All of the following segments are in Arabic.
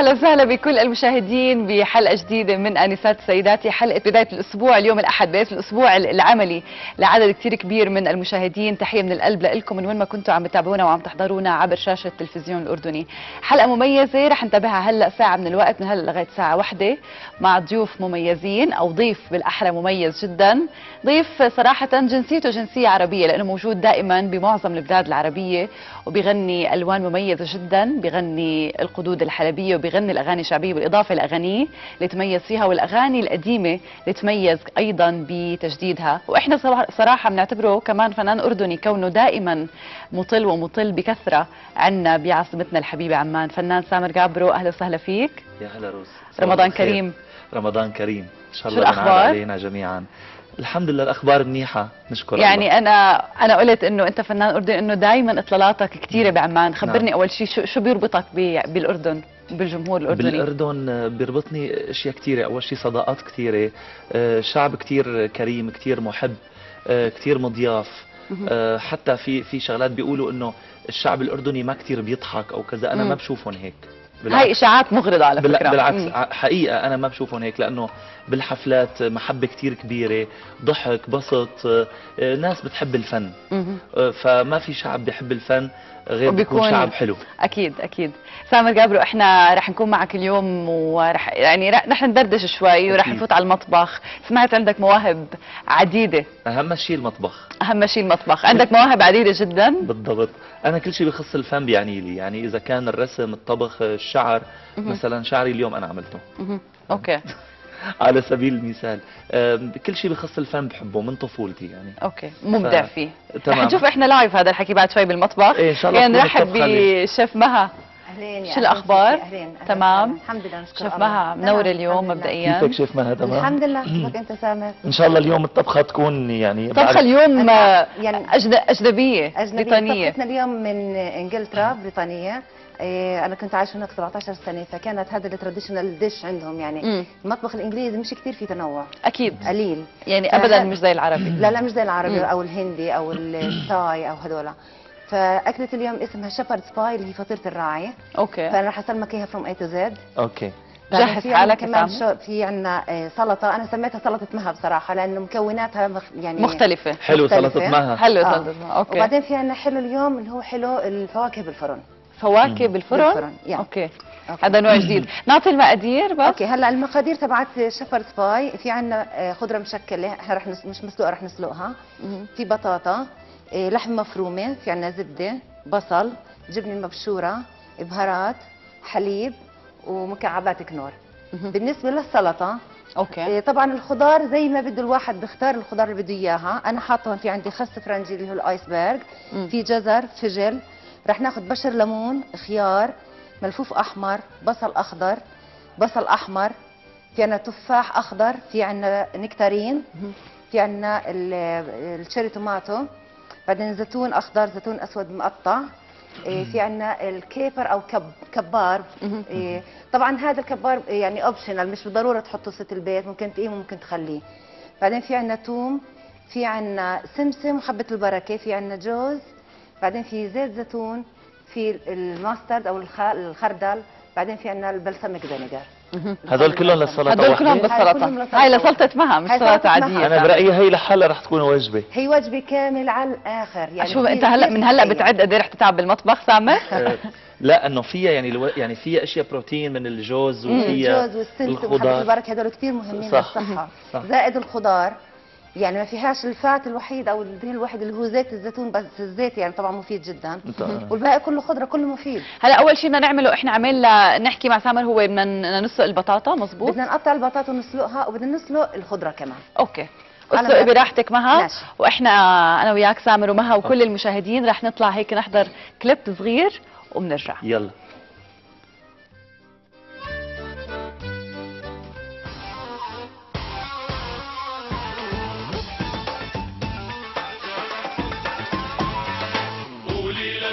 اهلا وسهلا بكل المشاهدين بحلقه جديده من انسات سيداتي، حلقه بدايه الاسبوع اليوم الاحد، بدايه الاسبوع العملي لعدد كثير كبير من المشاهدين. تحيه من القلب لكم من وين ما كنتوا عم تتابعونا وعم تحضرونا عبر شاشه التلفزيون الاردني. حلقه مميزه رح نتابعها هلا ساعه من الوقت، من هلا لغايه ساعه واحدة، مع ضيوف مميزين او ضيف بالاحرى مميز جدا. ضيف صراحه جنسيته جنسيه عربيه لانه موجود دائما بمعظم البلاد العربيه وبيغني الوان مميزه جدا، بيغني القدود الحلبيه وبيغني الاغاني الشعبيه بالاضافه لاغانيه اللي تميز فيها والاغاني القديمه اللي تميز ايضا بتجديدها. واحنا صراحه بنعتبره كمان فنان اردني كونه دائما مطل ومطل بكثره عنا بعاصمتنا الحبيبه عمان. فنان سامر جابرو، اهلا وسهلا فيك. يا هلا روز، رمضان كريم. رمضان كريم ان شاء شو الله الأخبار؟ علينا جميعا. الحمد لله الاخبار منيحه نشكر يعني الله. انا قلت انه انت فنان اردني، انه دائما اطلالاتك كثيره بعمان. خبرني نعم. اول شيء شو بيربطك بالاردن وبالجمهور الاردني؟ بالاردن بيربطني اشياء كثيره. اول شيء صداقات كثيره، شعب كثير كريم، كثير محب، كثير مضياف. حتى في شغلات بيقولوا انه الشعب الاردني ما كثير بيضحك او كذا، انا ما بشوفهم هيك. هاي اشاعات مغرضه على فكره. بالعكس حقيقه انا ما بشوفهم هيك، لانه بالحفلات محبه كثير كبيره، ضحك، بسط، ناس بتحب الفن. فما في شعب بيحب الفن غير بيكون شعب حلو. اكيد اكيد. سامر جابرو، احنا رح نكون معك اليوم ورح رح ندردش شوي ورح نفوت على المطبخ. سمعت عندك مواهب عديده. اهم شيء المطبخ. اهم شيء المطبخ، عندك مواهب عديده جدا. بالضبط. انا كل شيء بخص الفن بيعني لي، يعني اذا كان الرسم، الطبخ، الشعر. مثلا شعري اليوم انا عملته. اوكي. على سبيل المثال كل شيء بخص الفن بحبه من طفولتي يعني. اوكي، مبدع فيه. تمام. رح نشوف احنا لايف هذا الحكي بعد شوي بالمطبخ. ايه ان شاء الله. يعني نرحب بشيف مها. اهلين. شو الاخبار؟ اهلين. تمام. الحمد لله نشكر شيف الله. مها منور اليوم مبدئيا. كيفك شيف مها؟ تمام الحمد لله. كيفك انت سامر؟ ان شاء الله اليوم الطبخه تكون يعني طبخه اليوم يعني اجنبيه بريطانيه. طبختنا اليوم من انجلترا بريطانيه. انا كنت عايشه هناك 17 سنه، فكانت هذا التراديشنال ديش عندهم يعني. المطبخ الانجليزي مش كثير في تنوع، اكيد قليل يعني ابدا مش زي العربي. لا مش زي العربي او الهندي او التاي او هذولا. فاكله اليوم اسمها شيبرد سباي اللي هي فطيره الراعي. اوكي. فانا رح اسلمك اياها فروم اي تو زد. اوكي. جهز حالك. كمان في عندنا سلطه، انا سميتها سلطه مها بصراحه لانه مكوناتها يعني مختلفه. حلو سلطه مها. حلو سلطه مها. اوكي. وبعدين في عندنا حلو اليوم اللي هو حلو الفواكه بالفرن. فواكه بالفرن يعني. اوكي. هذا نوع جديد. نعطي المقادير بس. اوكي. هلا المقادير تبعت شيبرد سباي، في عندنا خضره مشكله، احنا رح مش مسلوقه، رح نسلقها. في بطاطا، لحم مفرومه، في عندنا زبده، بصل، جبنه مبشوره، بهارات، حليب، ومكعبات كنور. بالنسبه للسلطه اوكي. طبعا الخضار زي ما بده الواحد بيختار الخضار اللي بده اياها. انا حاطه في عندي خس فرنجي اللي هو الايسبرغ، في جزر، فجل، رح ناخذ بشر ليمون، خيار، ملفوف احمر، بصل اخضر، بصل احمر، في عندنا تفاح اخضر، في عندنا نكتارين، في عندنا الشيري توماتو، بعدين زيتون اخضر، زيتون اسود مقطع، في عندنا الكيبر او كبار. طبعا هذا الكبار يعني اوبشنال، مش بالضروره تحطه ست البيت، ممكن تقيمه ممكن تخليه. بعدين في عندنا توم، في عندنا سمسم وحبه البركه، في عندنا جوز، بعدين في زيت زيتون، في الماسترد او الخردل، بعدين في عندنا البلسمك فينيجر. هذول كلهم للسلطه. هدول كلهم للسلطه. هاي لسلطه مها مش سلطه عاديه. انا برايي هي لحالها رح تكون وجبه. هي وجبه كامل على الاخر يعني. شو انت هلا من هلا بتعد قد ايه رح تتعب بالمطبخ سامر؟ لا انه فيها يعني فيها اشياء بروتين من الجوز وفيها الجوز والسمسم وحبة البركه، هدول كثير مهمين للصحه. زائد الخضار يعني ما فيهاش الفات الوحيد او الدهن الوحيد اللي هو زيت الزيتون، بس الزيت يعني طبعا مفيد جدا. والباقي كله خضره، كله مفيد. هلا اول شيء بدنا نعمله احنا عمال نحكي مع سامر، هو بدنا نسلق البطاطا. مزبوط. بدنا نقطع البطاطا ونسلقها، وبدنا نسلق الخضره كمان. اوكي. اسلقي براحتك مها. ماشي. واحنا انا وياك سامر ومها وكل المشاهدين رح نطلع هيك نحضر كليب صغير وبنرجع. يلا.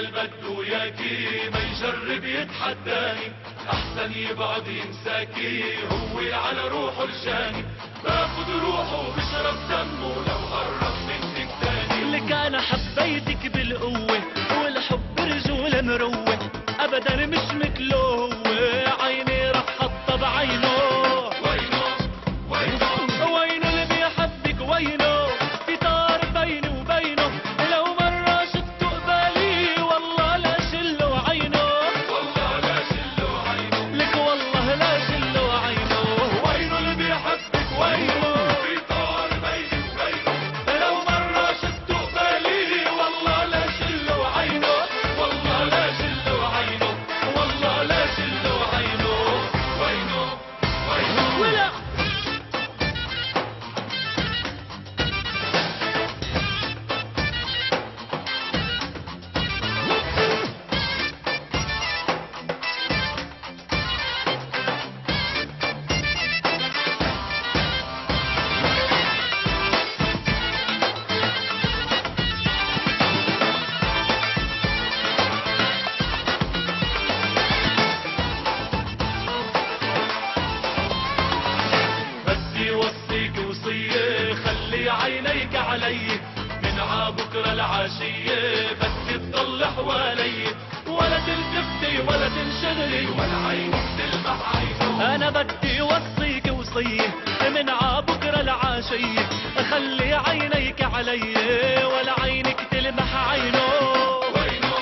بده ياكي ما يجرب يتحداني، احسن يبعد ينساكي، هو على روحه الجاني، باخد روحه وبشرب دمه لو قرب منك تاني. لك انا حبيتك بالقوه والحب رجول مروه، ابدا مش مثله، عيني ولع. بدي وصيك وصية خلي عينيك علي من عبكرة العشية بدي تضل حوالي ولا تلتفتي ولا تنشغلي ولا عينك تلمح عينه. انا بدي وصيك وصية من عبكرة العشية خلي عينيك علي ولا عينك تلمح عينه. وينه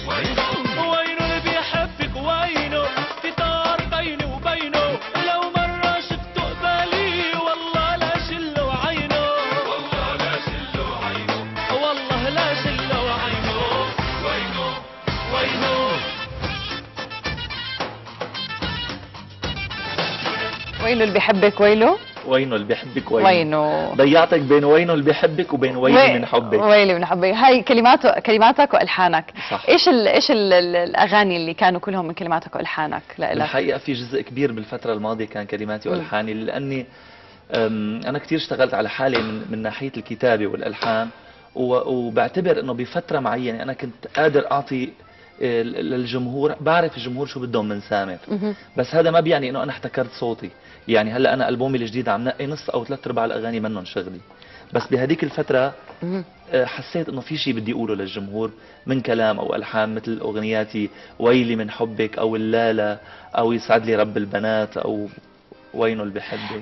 وينه وينه اللي بيحبك وينه في طار بيني وبينه لو مرة شفته قبالي والله لا شله عينه. والله لا شله عينه. والله لا شله عينه. وينه وينه وينه اللي بيحبك ويله. وينه اللي بيحبك وينه. وينه ضيعتك بين وينه اللي بيحبك وبين ويلي من حبك. ويلي من حبك. هاي كلماتك والحانك. صح. ايش الاغاني اللي كانوا كلهم من كلماتك والحانك لإلك؟ الحقيقة في جزء كبير بالفترة الماضية كان كلماتي والحاني، لاني انا كثير اشتغلت على حالي من ناحية الكتابة والالحان، وبعتبر انه بفترة معينة انا كنت قادر اعطي للجمهور، بعرف الجمهور شو بدهم من سامر، بس هذا ما بيعني انه انا احتكرت صوتي. يعني هلا انا البومي الجديد عم نقي نص او ثلاث ارباع الاغاني منهم شغلي، بس بهديك الفترة حسيت انه في شيء بدي اقوله للجمهور من كلام او الحان، مثل اغنياتي ويلي من حبك او اللالة او يسعد لي رب البنات او وينه اللي بحبك.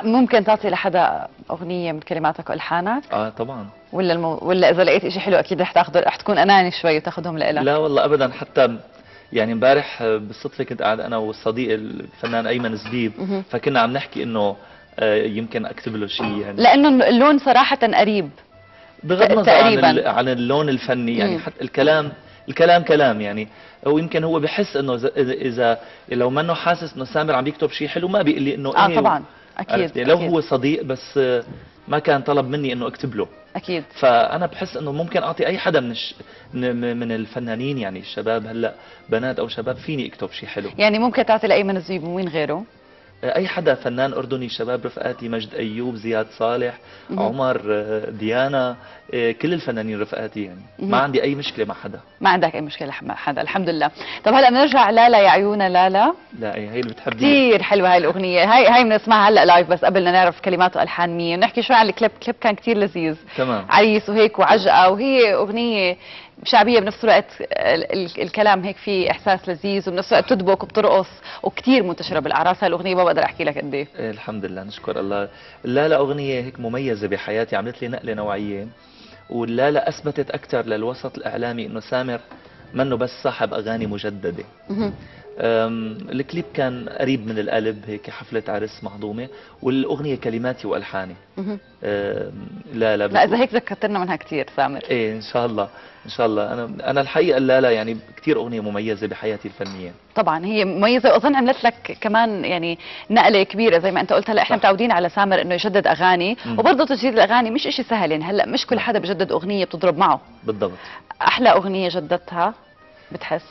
ممكن تعطي لحدا اغنيه من كلماتك والحانك؟ طبعا. ولا اذا لقيت شيء حلو اكيد رح تاخذه، رح تكون اناني شوي وتاخذهم لإلك؟ لا والله ابدا، حتى يعني امبارح بالصدفه كنت قاعد انا والصديق الفنان ايمن زبيب، فكنا عم نحكي انه يمكن اكتب له شيء يعني، لانه اللون صراحه قريب بغض النظر تقريباً. عن اللون الفني يعني. حتى الكلام كلام يعني. ويمكن هو بحس انه اذا لو منه حاسس انه سامر عم يكتب شيء حلو ما بيقول لي انه طبعا اكيد. لو أكيد. هو صديق بس ما كان طلب مني انه اكتب له. اكيد. فانا بحس انه ممكن اعطي اي حدا من الفنانين، يعني الشباب هلا بنات او شباب، فيني اكتب شيء حلو. يعني ممكن تعطي لايمن الزبيب ومين غيره؟ اي حدا فنان اردني، شباب رفقاتي، مجد ايوب، زياد صالح، عمر، ديانا، كل الفنانين رفقاتي يعني. ما عندي اي مشكله مع حدا. ما عندك اي مشكله مع حدا، الحمد لله. طب هلا بنرجع لالا يا عيونا لالا. لا هي اللي بتحبني كثير حلوه هاي الاغنيه، هاي بنسمعها هلا لايف، بس قبل ما نعرف كلمات والحان مين نحكي شوي عن الكليب كان كثير لذيذ. تمام. عريس وهيك وعجقه، وهي اغنيه شعبيه بنفس الوقت، الكلام هيك فيه احساس لذيذ وبنفس الوقت بتدبك وبترقص وكثير منتشره بالاعراس. هالاغنيه ما بقدر احكي لك قد ايه. الحمد لله نشكر الله. لا اغنيه هيك مميزه بحياتي، عملت لي نقله نوعيه، ولا اثبتت اكثر للوسط الاعلامي انه سامر منه بس صاحب اغاني مجدده. الكليب كان قريب من القلب، هيك حفله عرس مهضومه، والاغنيه كلماتي والحاني. لا اذا هيك ذكرتنا منها كثير سامر. ايه ان شاء الله ان شاء الله. انا الحقيقه لا يعني كثير اغنيه مميزه بحياتي الفنيه. طبعا هي مميزه، واظن عملت لك كمان يعني نقله كبيره زي ما انت قلت. هلا احنا متعودين على سامر انه يجدد اغاني، وبرضه تجديد الاغاني مش شيء سهل يعني. هلا مش كل حدا بجدد اغنيه بتضرب معه. بالضبط. احلى اغنيه جددتها بتحس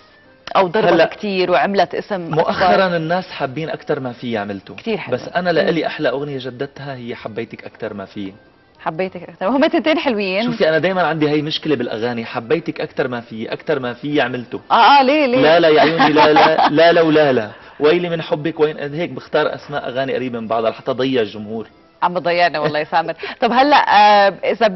او ضربت كثير وعملت اسم مؤخرا أكبر. الناس حابين اكثر ما في عملته كثير حلو. بس انا لإلي احلى اغنيه جددتها هي حبيتك اكثر ما في. حبيتك اكثر، هم تنتين حلوين. شوفي انا دائما عندي هي مشكله بالاغاني، حبيتك اكثر ما في، اكثر ما في عملته. ليه لا يا عيوني، لا ولا لا ويلي من حبك، وين هيك بختار اسماء اغاني قريبه من بعضها لحتى ضيع الجمهور. عم بضيعنا والله يا سامر. طب هلا اذا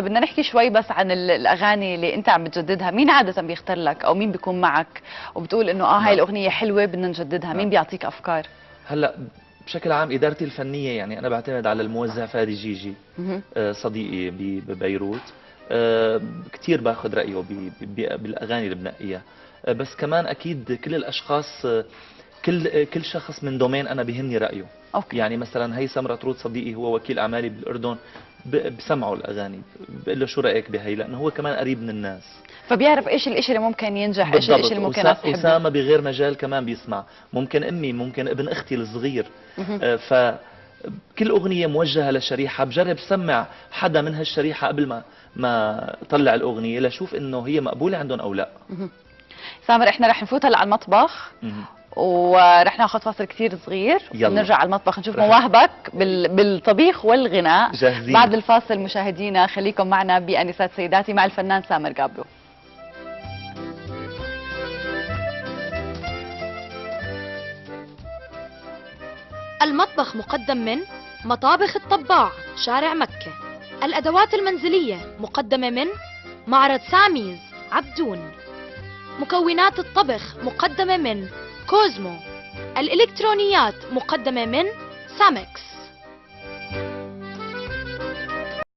بدنا نحكي شوي بس عن الاغاني اللي انت عم بتجددها، مين عاده بيختار لك او مين بيكون معك وبتقول انه هاي الاغنيه حلوه بدنا نجددها؟ مين بيعطيك افكار؟ هلا بشكل عام ادارتي الفنيه، يعني انا بعتمد على الموزع فادي جيجي، صديقي ببيروت، كثير باخذ رايه بالاغاني اللي بنقيها. بس كمان اكيد كل الاشخاص، كل شخص من دومين انا بيهمني رايه. أوكي. يعني مثلا هيثم رطرود صديقي هو وكيل اعمالي بالاردن، بسمعوا الاغاني، بقول له شو رايك بهي، لانه هو كمان قريب من الناس. فبيعرف ايش الاشي اللي ممكن ينجح، ايش الاشي اللي ممكن الناس تحبه. أسامة بغير مجال كمان بيسمع، ممكن امي، ممكن ابن اختي الصغير. فكل اغنيه موجهه لشريحه، بجرب سمع حدا من هالشريحه قبل ما طلع الاغنيه لشوف انه هي مقبوله عندهم او لا. سامر احنا رح نفوت هلا على المطبخ ورح ناخذ فاصل كثير صغير، ونرجع على المطبخ نشوف مواهبك بالطبيخ والغناء. جاهزين. بعد الفاصل مشاهدينا خليكم معنا بأنسات سيداتي مع الفنان سامر قابلو. المطبخ مقدم من مطابخ الطباع شارع مكة. الأدوات المنزلية مقدمة من معرض ساميز عبدون. مكونات الطبخ مقدمة من كوزمو. الإلكترونيات مقدمة من سامكس.